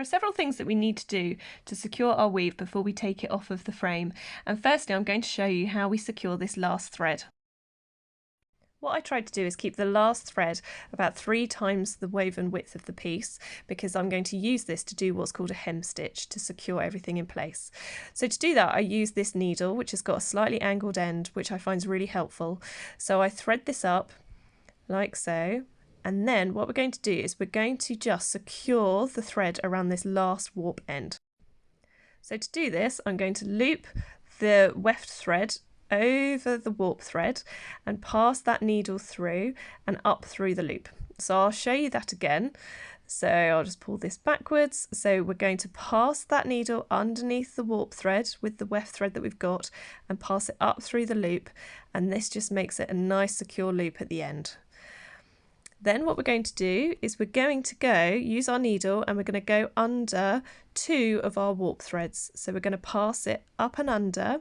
There are several things that we need to do to secure our weave before we take it off of the frame, and firstly I'm going to show you how we secure this last thread. What I tried to do is keep the last thread about 3 times the woven width of the piece, because I'm going to use this to do what's called a hem stitch to secure everything in place. So to do that I use this needle, which has got a slightly angled end, which I find is really helpful. So I thread this up like so. And then what we're going to do is we're going to just secure the thread around this last warp end. So to do this, I'm going to loop the weft thread over the warp thread and pass that needle through and up through the loop. So I'll show you that again. So I'll just pull this backwards. So we're going to pass that needle underneath the warp thread with the weft thread that we've got and pass it up through the loop. And this just makes it a nice secure loop at the end. Then what we're going to do is we're going to use our needle and we're going to go under 2 of our warp threads. So we're going to pass it up and under,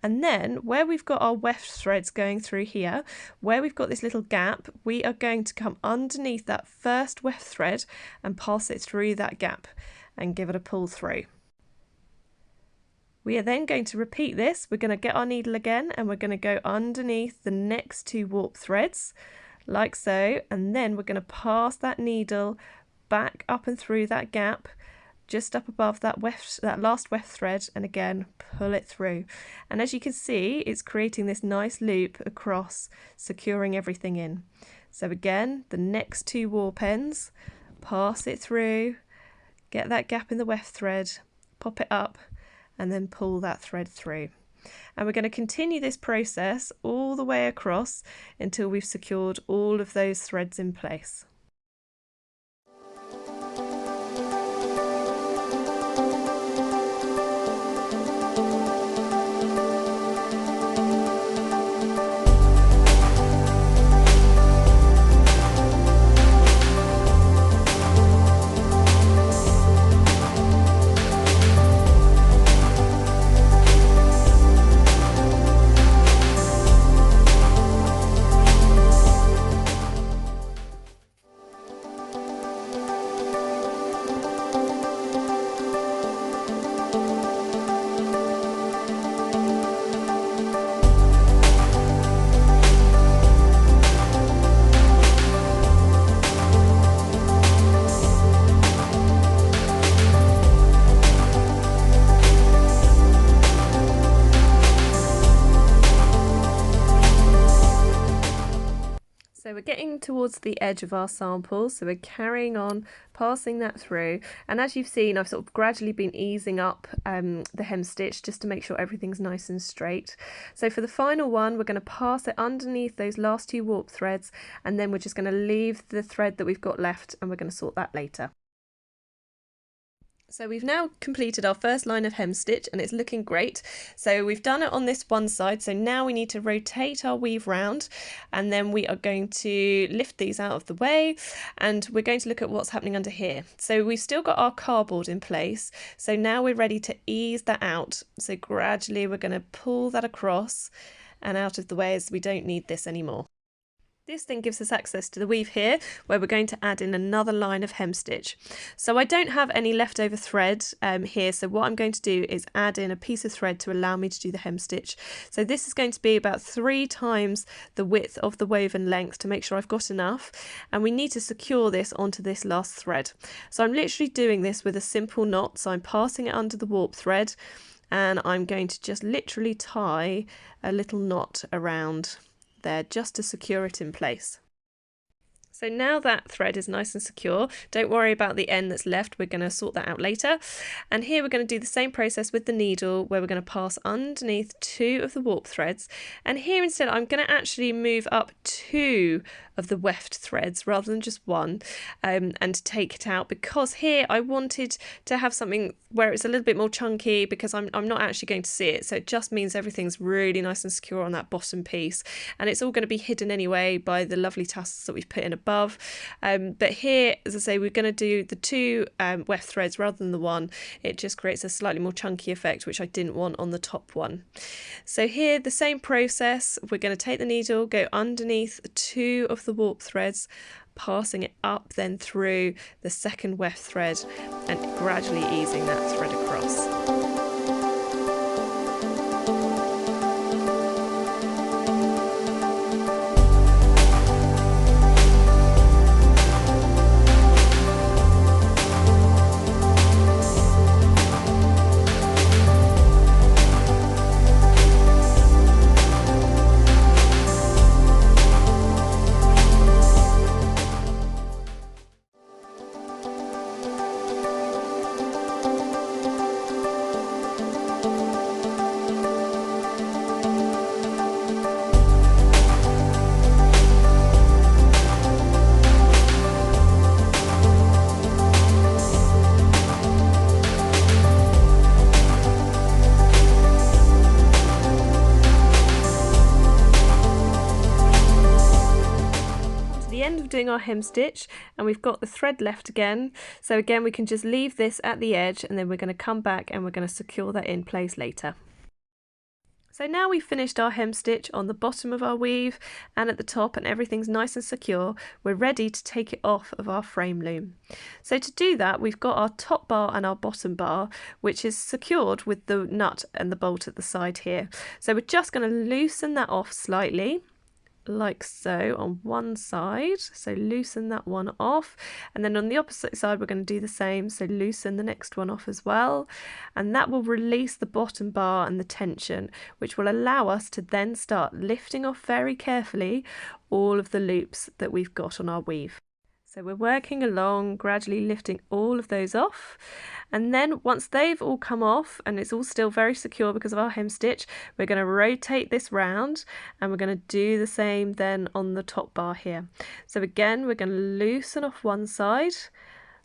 and then where we've got our weft threads going through here, where we've got this little gap, we are going to come underneath that first weft thread and pass it through that gap and give it a pull through. We are then going to repeat this. We're going to get our needle again and we're going to go underneath the next 2 warp threads, like so, and then we're going to pass that needle back up and through that gap just up above that last weft thread, and again pull it through. And as you can see, it's creating this nice loop across, securing everything in. So again, the next 2 warp ends, pass it through, get that gap in the weft thread, pop it up, and then pull that thread through. And we're going to continue this process all the way across until we've secured all of those threads in place. So we're getting towards the edge of our sample, so we're carrying on, passing that through, and as you've seen I've sort of gradually been easing up the hem stitch just to make sure everything's nice and straight. So for the final one we're going to pass it underneath those last 2 warp threads, and then we're just going to leave the thread that we've got left and we're going to sort that later. So we've now completed our first line of hem stitch and it's looking great. So we've done it on this one side, so now we need to rotate our weave round, and then we are going to lift these out of the way and we're going to look at what's happening under here. So we've still got our cardboard in place, so now we're ready to ease that out. So gradually we're going to pull that across and out of the way, as we don't need this anymore. This then gives us access to the weave here, where we're going to add in another line of hem stitch. So I don't have any leftover thread here, so what I'm going to do is add in a piece of thread to allow me to do the hem stitch. So this is going to be about 3 times the width of the woven length to make sure I've got enough, and we need to secure this onto this last thread. So I'm literally doing this with a simple knot, so I'm passing it under the warp thread and I'm going to just literally tie a little knot around there just to secure it in place. So now that thread is nice and secure, don't worry about the end that's left, we're going to sort that out later. And here we're going to do the same process with the needle, where we're going to pass underneath 2 of the warp threads, and here instead I'm going to actually move up 2 of the weft threads rather than just 1, and take it out, because here I wanted to have something where it's a little bit more chunky, because I'm not actually going to see it, so it just means everything's really nice and secure on that bottom piece, and it's all going to be hidden anyway by the lovely tassels that we've put in above. But here, as I say, we're going to do the 2 weft threads rather than the 1. It just creates a slightly more chunky effect, which I didn't want on the top one. So here, the same process, we're going to take the needle, go underneath 2 of the warp threads, passing it up then through the second weft thread and gradually easing that thread across. End of doing our hem stitch, and we've got the thread left again, so again we can just leave this at the edge, and then we're going to come back and we're going to secure that in place later. So now we've finished our hem stitch on the bottom of our weave and at the top, and everything's nice and secure. We're ready to take it off of our frame loom. So to do that, we've got our top bar and our bottom bar, which is secured with the nut and the bolt at the side here. So we're just going to loosen that off slightly, like so, on one side. So loosen that one off, and then on the opposite side we're going to do the same, so loosen the next one off as well, and that will release the bottom bar and the tension, which will allow us to then start lifting off very carefully all of the loops that we've got on our weave. So we're working along, gradually lifting all of those off, and then once they've all come off and it's all still very secure because of our hem stitch, we're going to rotate this round, and we're going to do the same then on the top bar here. So again, we're going to loosen off one side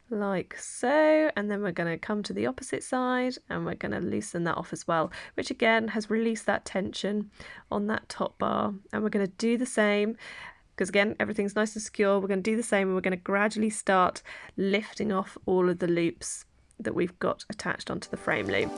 like so, and then we're going to come to the opposite side and we're going to loosen that off as well, which again has released that tension on that top bar, and we're going to do the same. Because again, everything's nice and secure, we're going to do the same, and we're going to gradually start lifting off all of the loops that we've got attached onto the frame loom.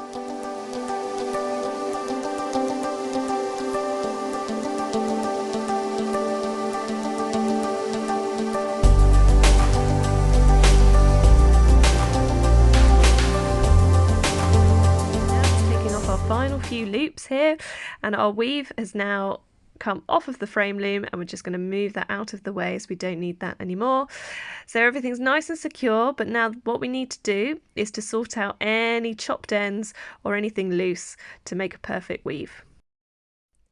Taking off our final few loops here, and our weave has now come off of the frame loom, and we're just going to move that out of the way so we don't need that anymore. So everything's nice and secure, but now what we need to do is to sort out any chopped ends or anything loose to make a perfect weave.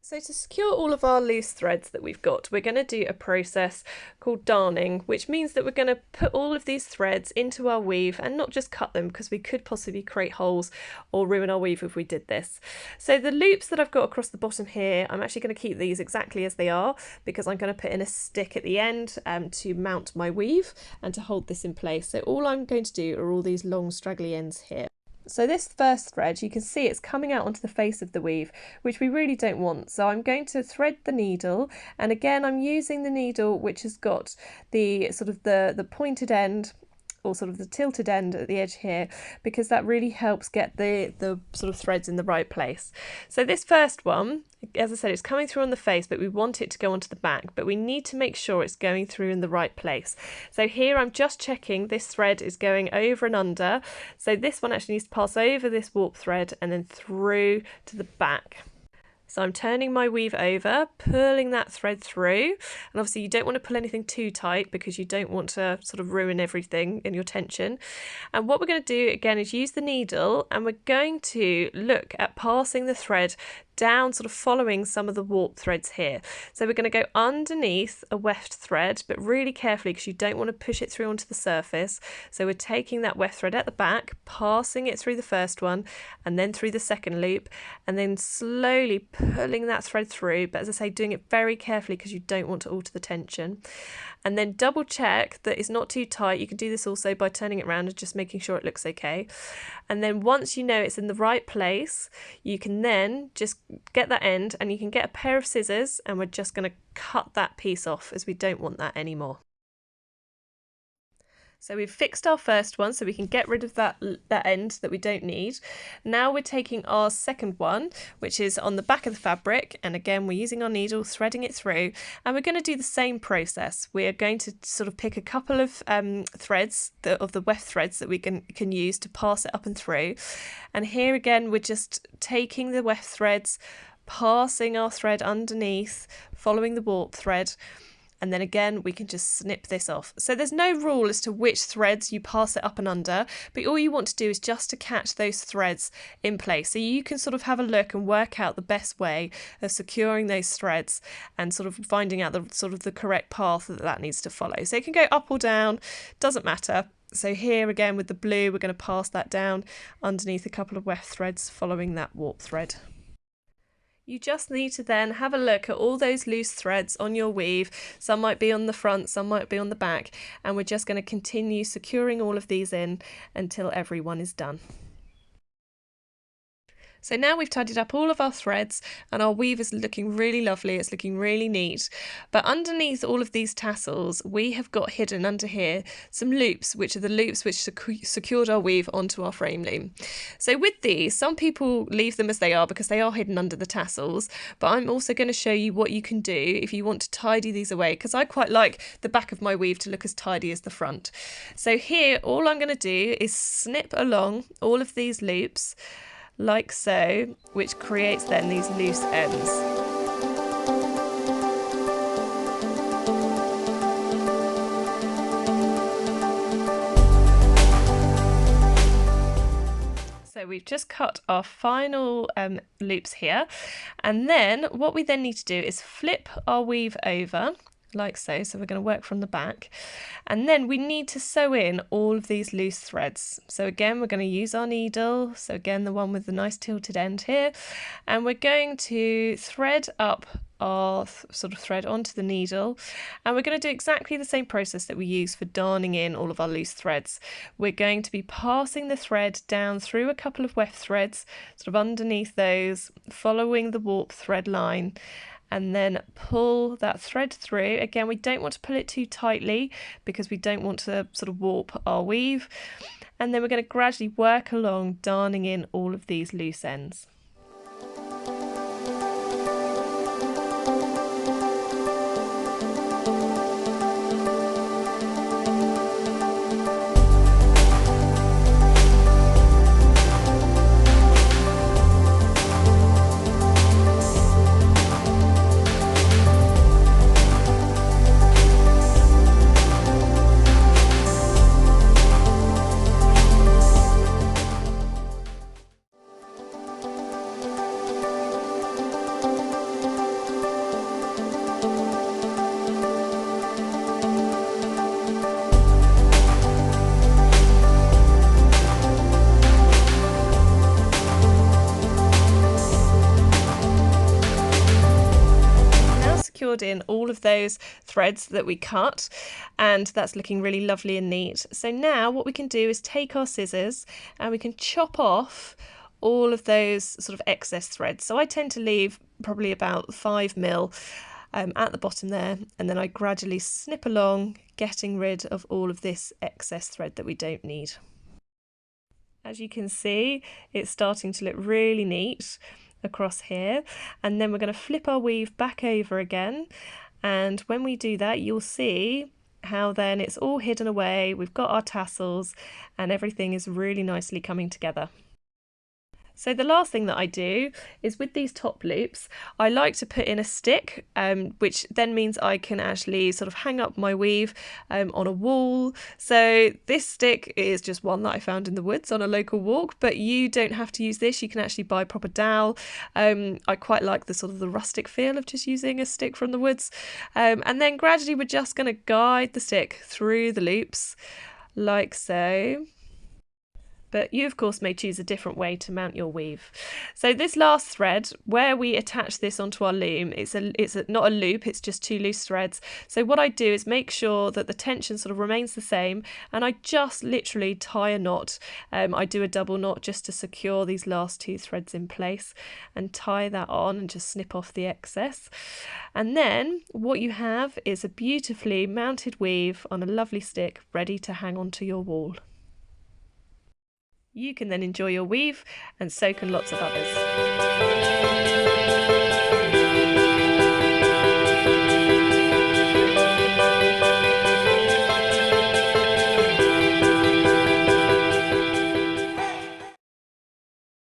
So to secure all of our loose threads that we've got, we're going to do a process called darning, which means that we're going to put all of these threads into our weave and not just cut them, because we could possibly create holes or ruin our weave if we did this. So the loops that I've got across the bottom here, I'm actually going to keep these exactly as they are, because I'm going to put in a stick at the end to mount my weave and to hold this in place. So all I'm going to do are all these long straggly ends here. So this first thread, you can see it's coming out onto the face of the weave, which we really don't want. So I'm going to thread the needle, and again I'm using the needle which has got the sort of the pointed end, or sort of the tilted end at the edge here, because that really helps get the sort of threads in the right place. So this first one, as I said, it's coming through on the face, but we want it to go onto the back, but we need to make sure it's going through in the right place. So here I'm just checking this thread is going over and under, so this one actually needs to pass over this warp thread and then through to the back. So I'm turning my weave over, pulling that thread through, and obviously you don't want to pull anything too tight because you don't want to sort of ruin everything in your tension. And what we're going to do again is use the needle, and we're going to look at passing the thread down, sort of following some of the warp threads here. So we're going to go underneath a weft thread, but really carefully because you don't want to push it through onto the surface. So we're taking that weft thread at the back, passing it through the first one and then through the second loop, and then slowly pulling that thread through, but as I say, doing it very carefully because you don't want to alter the tension. And then double check that it's not too tight. You can do this also by turning it around and just making sure it looks okay. And then once you know it's in the right place, you can then just get that end, and you can get a pair of scissors, and we're just going to cut that piece off as we don't want that anymore. So we've fixed our first one so we can get rid of that end that we don't need. Now we're taking our second one, which is on the back of the fabric, and again we're using our needle, threading it through, and we're going to do the same process. We are going to sort of pick a couple of threads of the weft threads that we can use to pass it up and through. And here again we're just taking the weft threads, passing our thread underneath, following the warp thread, and then again we can just snip this off. So there's no rule as to which threads you pass it up and under, but all you want to do is just to catch those threads in place. So you can sort of have a look and work out the best way of securing those threads and sort of finding out the correct path that needs to follow. So it can go up or down, doesn't matter. So here again with the blue, we're going to pass that down underneath a couple of weft threads following that warp thread. You just need to then have a look at all those loose threads on your weave. Some might be on the front, some might be on the back, and we're just going to continue securing all of these in until everyone is done. So now we've tidied up all of our threads and our weave is looking really lovely, it's looking really neat. But underneath all of these tassels, we have got hidden under here some loops, which are the loops which secured our weave onto our frame loom. So with these, some people leave them as they are because they are hidden under the tassels, but I'm also going to show you what you can do if you want to tidy these away, because I quite like the back of my weave to look as tidy as the front. So here, all I'm going to do is snip along all of these loops, like so, which creates then these loose ends. So we've just cut our final loops here, and then what we then need to do is flip our weave over like so. So we're going to work from the back, and then we need to sew in all of these loose threads. So again, we're going to use our needle, so again the one with the nice tilted end here, and we're going to thread up our sort of thread onto the needle, and we're going to do exactly the same process that we use for darning in all of our loose threads. We're going to be passing the thread down through a couple of weft threads, sort of underneath those, following the warp thread line, and then pull that thread through. Again, we don't want to pull it too tightly because we don't want to sort of warp our weave. And then we're going to gradually work along, darning in all of these loose ends. In all of those threads that we cut, and that's looking really lovely and neat. So now what we can do is take our scissors and we can chop off all of those sort of excess threads. So I tend to leave probably about 5mm at the bottom there, and then I gradually snip along, getting rid of all of this excess thread that we don't need. As you can see, it's starting to look really neat across here, and then we're going to flip our weave back over again, and when we do that you'll see how then it's all hidden away, we've got our tassels and everything is really nicely coming together. So the last thing that I do is with these top loops, I like to put in a stick, which then means I can actually sort of hang up my weave on a wall. So this stick is just one that I found in the woods on a local walk, but you don't have to use this. You can actually buy proper dowel. I quite like the sort of the rustic feel of just using a stick from the woods. And then gradually we're just going to guide the stick through the loops like so. but you of course may choose a different way to mount your weave. So this last thread, where we attach this onto our loom, it's not a loop, it's just 2 loose threads. So what I do is make sure that the tension sort of remains the same, and I just literally tie a knot. I do a double knot just to secure these last 2 threads in place, and tie that on and just snip off the excess. And then what you have is a beautifully mounted weave on a lovely stick ready to hang onto your wall. You can then enjoy your weave, and so can lots of others.